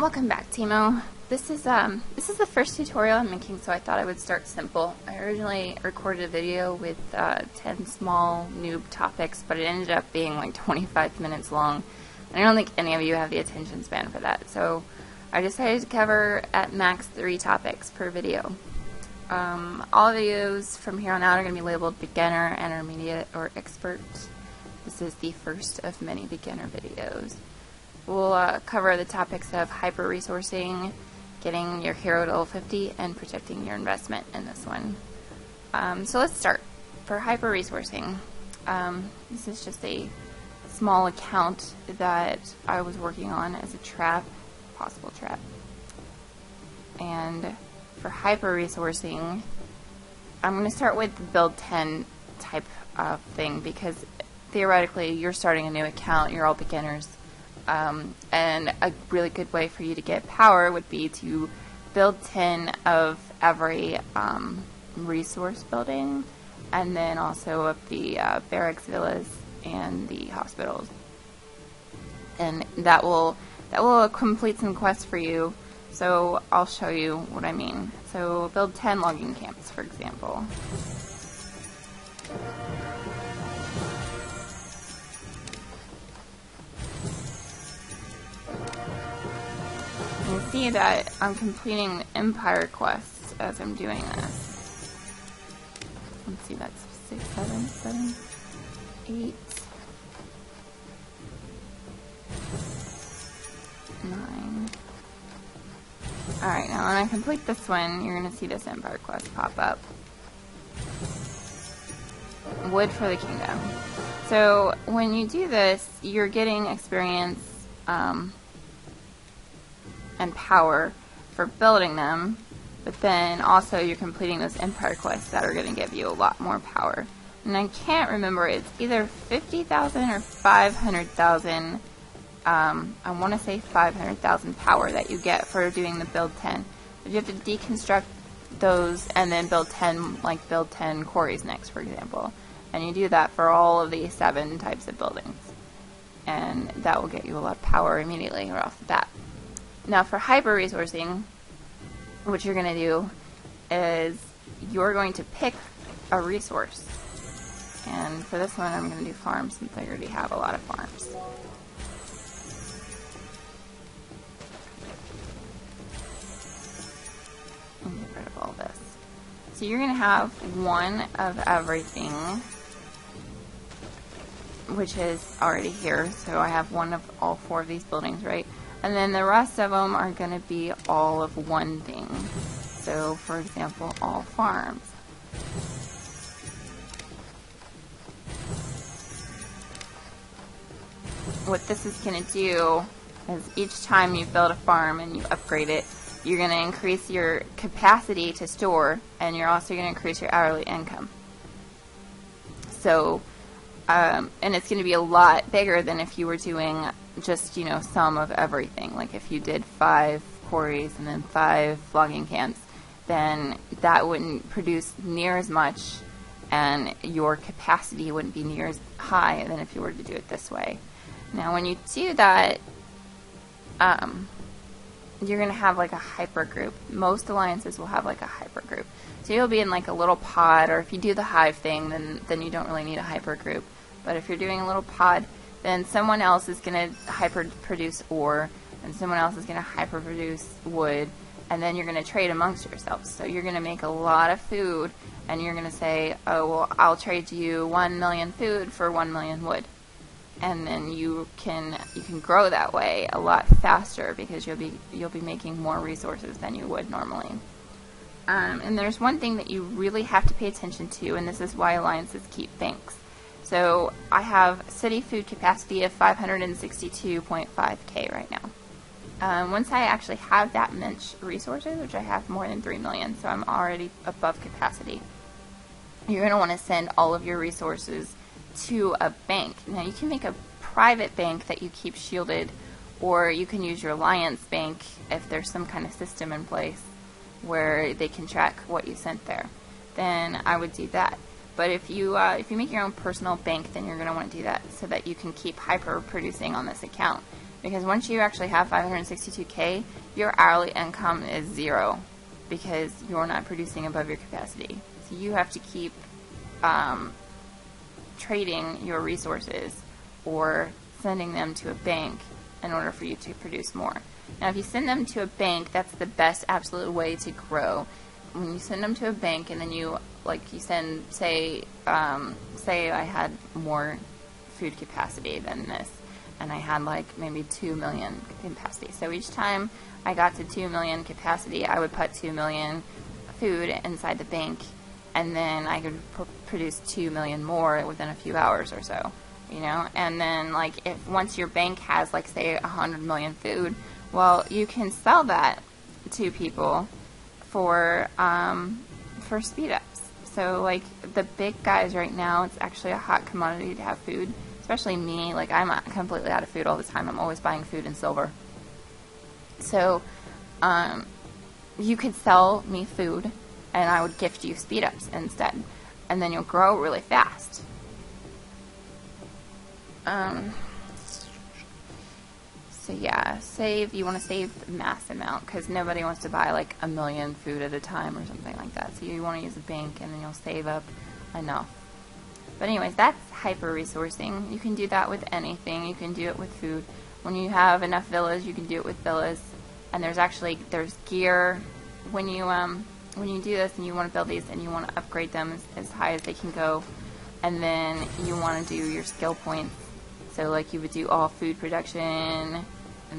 Welcome back, Timo. This is the first tutorial I'm making, so I thought I would start simple. I originally recorded a video with 10 small noob topics, but it ended up being like 25 minutes long. And I don't think any of you have the attention span for that, so I decided to cover at max 3 topics per video. All videos from here on out are going to be labeled beginner, intermediate, or expert. This is the first of many beginner videos. We'll cover the topics of hyper-resourcing, getting your hero to level 50, and protecting your investment in this one. So let's start. For hyper-resourcing, this is just a small account that I was working on as a trap, possible trap. And for hyper-resourcing, I'm going to start with the build 10 type of thing, because theoretically you're starting a new account, you're all beginners. And a really good way for you to get power would be to build 10 of every resource building, and then also of the barracks, villas, and the hospitals. And that will complete some quests for you. So I'll show you what I mean. So build 10 logging camps, for example. You can see that I'm completing empire quests as I'm doing this. Let's see, that's 6, 7, 8, 9. Alright, now when I complete this one, you're going to see this empire quest pop up. Wood for the kingdom. So when you do this, you're getting experience and power for building them, but then also you're completing those empire quests that are going to give you a lot more power. And I can't remember, it's either 50,000 or 500,000. I want to say 500,000 power that you get for doing the build 10. But you have to deconstruct those and then build 10, like build 10 quarries next, for example. And you do that for all of these 7 types of buildings. And that will get you a lot of power immediately right off the bat. Now for hyper-resourcing, what you're going to do is you're going to pick a resource. And for this one I'm going to do farms, since I already have a lot of farms. And get rid of all this. So you're going to have one of everything, which is already here. So I have one of all 4 of these buildings, right? And then the rest of them are going to be all of one thing. So, for example, all farms. What this is going to do is each time you build a farm and you upgrade it, you're going to increase your capacity to store, and you're also going to increase your hourly income. So, and it's going to be a lot bigger than if you were doing just, you know, some of everything. Like if you did 5 quarries and then 5 logging camps, then that wouldn't produce near as much, and your capacity wouldn't be near as high than if you were to do it this way. Now when you do that, you're going to have like a hyper group. Most alliances will have like a hyper group. So you'll be in like a little pod, or if you do the hive thing, then you don't really need a hyper group. But if you're doing a little pod, then someone else is going to hyper produce ore, and someone else is going to hyper produce wood, and then you're going to trade amongst yourselves. So you're going to make a lot of food, and you're going to say, oh, well, I'll trade you 1 million food for 1 million wood. And then you can grow that way a lot faster, because you'll be making more resources than you would normally. And there's one thing that you really have to pay attention to, and this is why alliances keep banks. So I have city food capacity of 562.5k right now. Once I actually have that much resources, which I have more than 3 million, so I'm already above capacity, you're going to want to send all of your resources to a bank. Now you can make a private bank that you keep shielded, or you can use your alliance bank if there's some kind of system in place where they can track what you sent there. Then I would do that. But if you make your own personal bank, then you're going to want to do that so that you can keep hyper producing on this account. Because once you actually have 562K, your hourly income is 0 because you're not producing above your capacity. So you have to keep trading your resources or sending them to a bank in order for you to produce more. Now, if you send them to a bank, that's the best absolute way to grow. When you send them to a bank and then you send, say I had more food capacity than this, and I had like maybe 2 million capacity. So each time I got to 2 million capacity, I would put 2 million food inside the bank, and then I could produce 2 million more within a few hours or so, you know. And then like if once your bank has like say 100 million food, well, you can sell that to people for speed ups. So like the big guys right now, it's actually a hot commodity to have food. Especially me, like I'm completely out of food all the time. I'm always buying food in silver. So you could sell me food and I would gift you speed ups instead, and then you'll grow really fast. So yeah, you want to save the mass amount because nobody wants to buy like 1 million food at a time or something like that. So you want to use a bank and then you'll save up enough. But anyways, that's hyper-resourcing. You can do that with anything. You can do it with food. When you have enough villas, you can do it with villas. And there's gear. When you do this and you want to build these and you want to upgrade them as high as they can go, and then you want to do your skill points. So like you would do all food production, and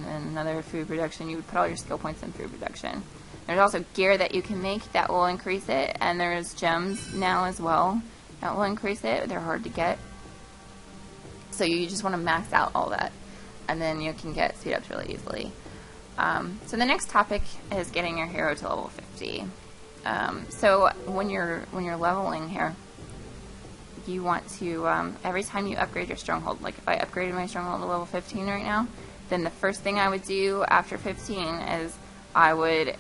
then another food production. You would put all your skill points in food production. There's also gear that you can make that will increase it, and there's gems now as well that will increase it. They're hard to get. So you just want to max out all that, and then you can get speed ups really easily. So the next topic is getting your hero to level 50. So when you're leveling here, you want to every time you upgrade your stronghold, like if I upgraded my stronghold to level 15 right now, then the first thing I would do after 15 is I would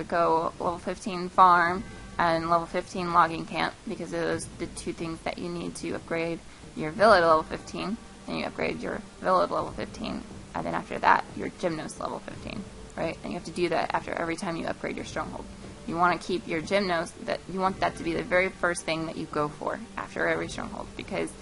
go level 15 farm and level 15 logging camp, because those are the two things that you need to upgrade your villa to level 15. Then you upgrade your villa to level 15, and then after that your gymnos level 15, right? And you have to do that after every time you upgrade your stronghold. You want to keep your gymnos, you want that to be the very first thing that you go for after every stronghold, because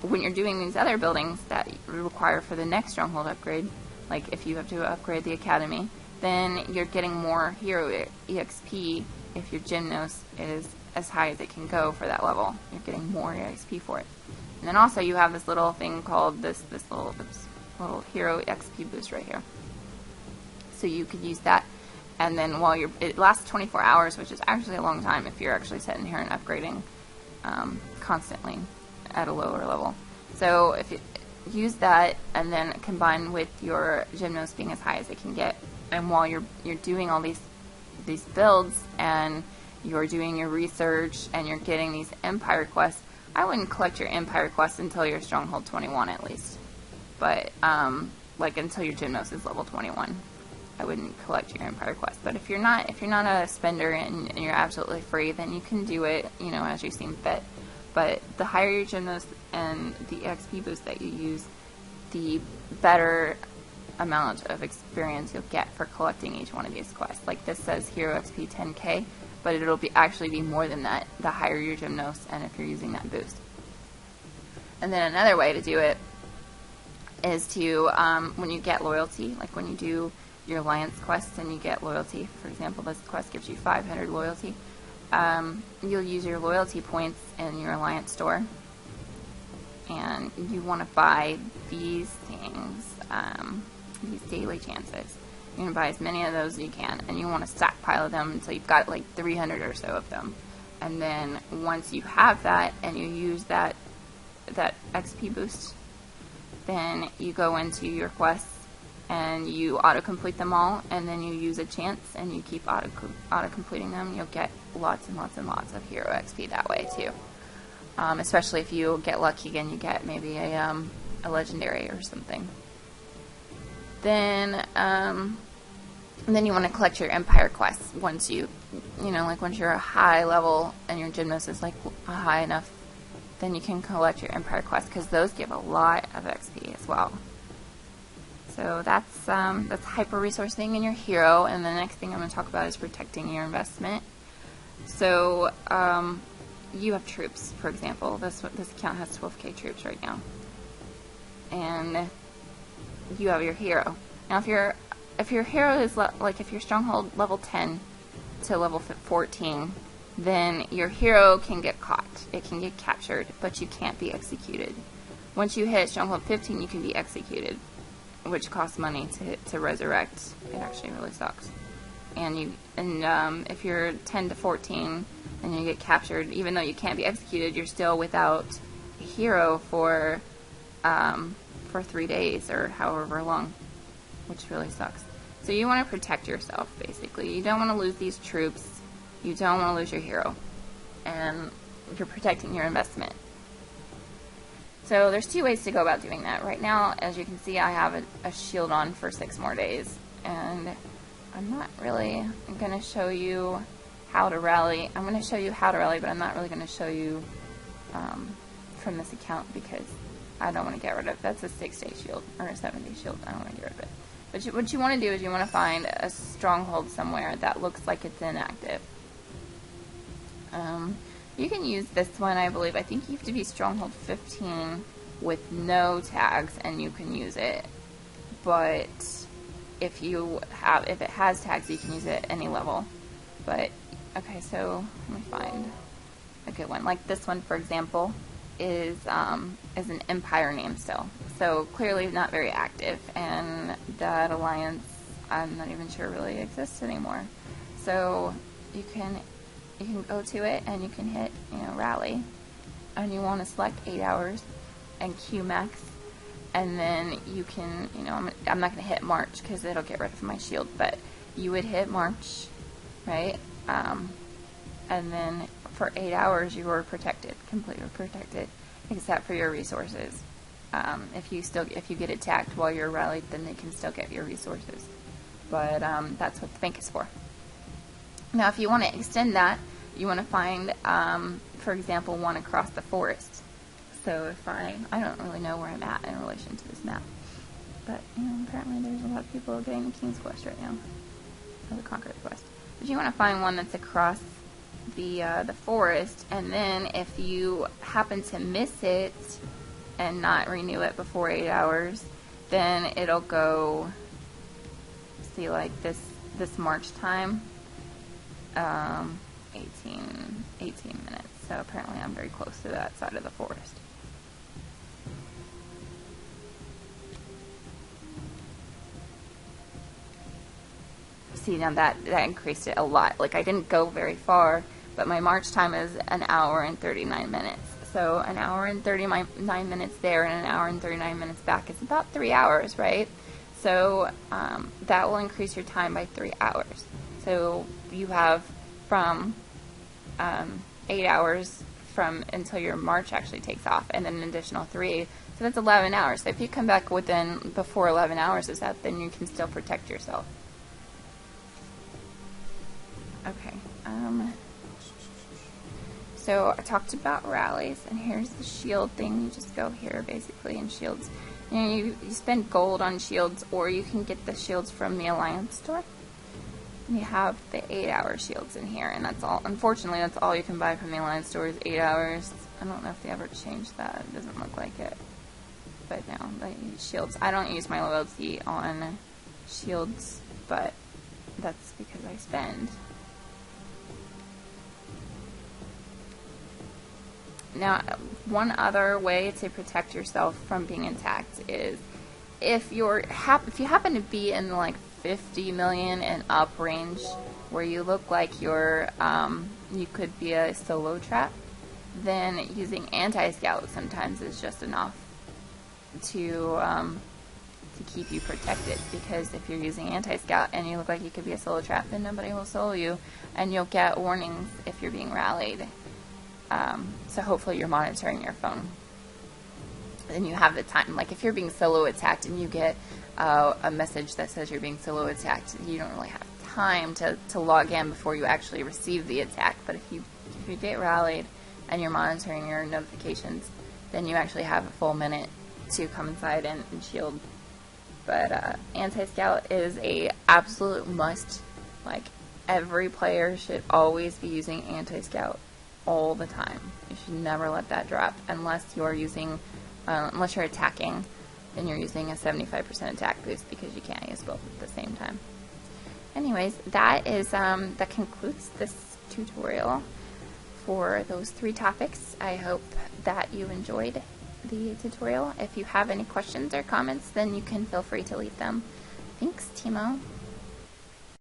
when you're doing these other buildings that you require for the next stronghold upgrade, like if you have to upgrade the academy, then you're getting more hero EXP if your gymnos is as high as it can go for that level. You're getting more EXP for it. And then also you have this little thing called this little hero XP boost right here. So you could use that, and then it lasts 24 hours, which is actually a long time if you're actually sitting here and upgrading constantly at a lower level. So if you use that and then combine with your gymnos being as high as it can get, and while you're doing all these builds and you're doing your research and you're getting these empire quests, I wouldn't collect your empire quests until you're stronghold 21 at least. But like until your gymnos is level 21, I wouldn't collect your empire quest. But if you're not a spender and you're absolutely free, then you can do it, as you seem fit. But the higher your gymnos and the XP boost that you use, the better amount of experience you'll get for collecting each one of these quests. Like this says hero XP 10k, but it'll actually be more than that the higher your gymnos and if you're using that boost. And then another way to do it is to when you get loyalty, like when you do your alliance quests and you get loyalty, for example, this quest gives you 500 loyalty, you'll use your loyalty points in your alliance store, and you want to buy these things, these daily chances. You're going to buy as many of those as you can, and you want to stockpile them until you've got like 300 or so of them. And then once you have that and you use that XP boost, then you go into your quests and you auto-complete them all, and then you use a chance and you keep auto-completing them. You'll get lots and lots and lots of hero XP that way too. Especially if you get lucky and you get maybe a legendary or something. Then you want to collect your empire quests once once you're a high level and your gymnos is like high enough, then you can collect your empire quests, because those give a lot of XP as well. So that's hyper-resourcing in your hero, and the next thing I'm going to talk about is protecting your investment. So you have troops, for example. This account has 12k troops right now, and you have your hero. Now, if your hero is if your stronghold level 10 to level 14, then your hero can get caught. It can get captured, but you can't be executed. Once you hit stronghold 15, you can be executed, which costs money to resurrect. It actually really sucks. And if you're 10 to 14 and you get captured, even though you can't be executed, you're still without a hero for 3 days or however long, which really sucks. So you want to protect yourself, basically. You don't want to lose these troops. You don't want to lose your hero. And you're protecting your investment. So there's 2 ways to go about doing that. Right now, as you can see, I have a shield on for 6 more days. And I'm not really going to show you how to rally. I'm going to show you how to rally, but I'm not really going to show you from this account because I don't want to get rid of it. That's a 6-day shield, or a 7-day shield. I don't want to get rid of it. But what you want to do is you want to find a stronghold somewhere that looks like it's inactive. You can use this one, I believe. I think you have to be stronghold 15 with no tags, and you can use it. But if it has tags, you can use it at any level. But okay, so let me find a good one. Like this one, for example, is an Empire name still. So clearly not very active, and that alliance I'm not even sure really exists anymore. So you can go to it and you can hit rally, and you want to select 8 hours and Q max, and then you can I'm not going to hit March because it'll get rid of my shield, but you would hit March, right? And then for 8 hours you were protected, completely protected, except for your resources. If you get attacked while you're rallied, then they can still get your resources. But that's what the bank is for. Now, if you want to extend that, you want to find, for example, one across the forest. So if I don't really know where I'm at in relation to this map, but apparently there's a lot of people getting the King's Quest right now, or the Conqueror's Quest. But you want to find one that's across the forest, and then if you happen to miss it and not renew it before 8 hours, then it'll go, see, like this March time, 18 minutes. So apparently I'm very close to that side of the forest. See, now that increased it a lot. Like, I didn't go very far, but my march time is 1 hour and 39 minutes. So 1 hour and 39 minutes there and 1 hour and 39 minutes back is about 3 hours, right? So that will increase your time by 3 hours. So you have from 8 hours from until your march actually takes off, and then an additional 3. So that's 11 hours. So if you come back before 11 hours is up, then you can still protect yourself. Okay. So I talked about rallies, and here's the shield thing. You just go here basically in shields. You spend gold on shields, or you can get the shields from the Alliance store. And you have the 8-hour shields in here, and that's all. Unfortunately, that's all you can buy from the Alliance store is 8 hours. I don't know if they ever changed that. It doesn't look like it. But no, they use shields. I don't use my loyalty on shields, but that's because I spend. Now, one other way to protect yourself from being attacked is if you happen to be in like 50 million and up range, where you look like you could be a solo trap, then using anti-scout sometimes is just enough to keep you protected. Because if you're using anti-scout and you look like you could be a solo trap, then nobody will solo you, and you'll get warnings if you're being rallied. So hopefully you're monitoring your phone. Then you have the time. Like if you're being solo attacked and you get a message that says you're being solo attacked, you don't really have time to log in before you actually receive the attack. But if you get rallied and you're monitoring your notifications, then you actually have a full minute to come inside and shield. but anti-scout is a absolute must. Like, every player should always be using anti-scout all the time. You should never let that drop unless you're using, unless you're attacking, then you're using a 75% attack boost because you can't use both at the same time. Anyways, that concludes this tutorial for those 3 topics. I hope that you enjoyed the tutorial. If you have any questions or comments, then you can feel free to leave them. Thanks, Timo.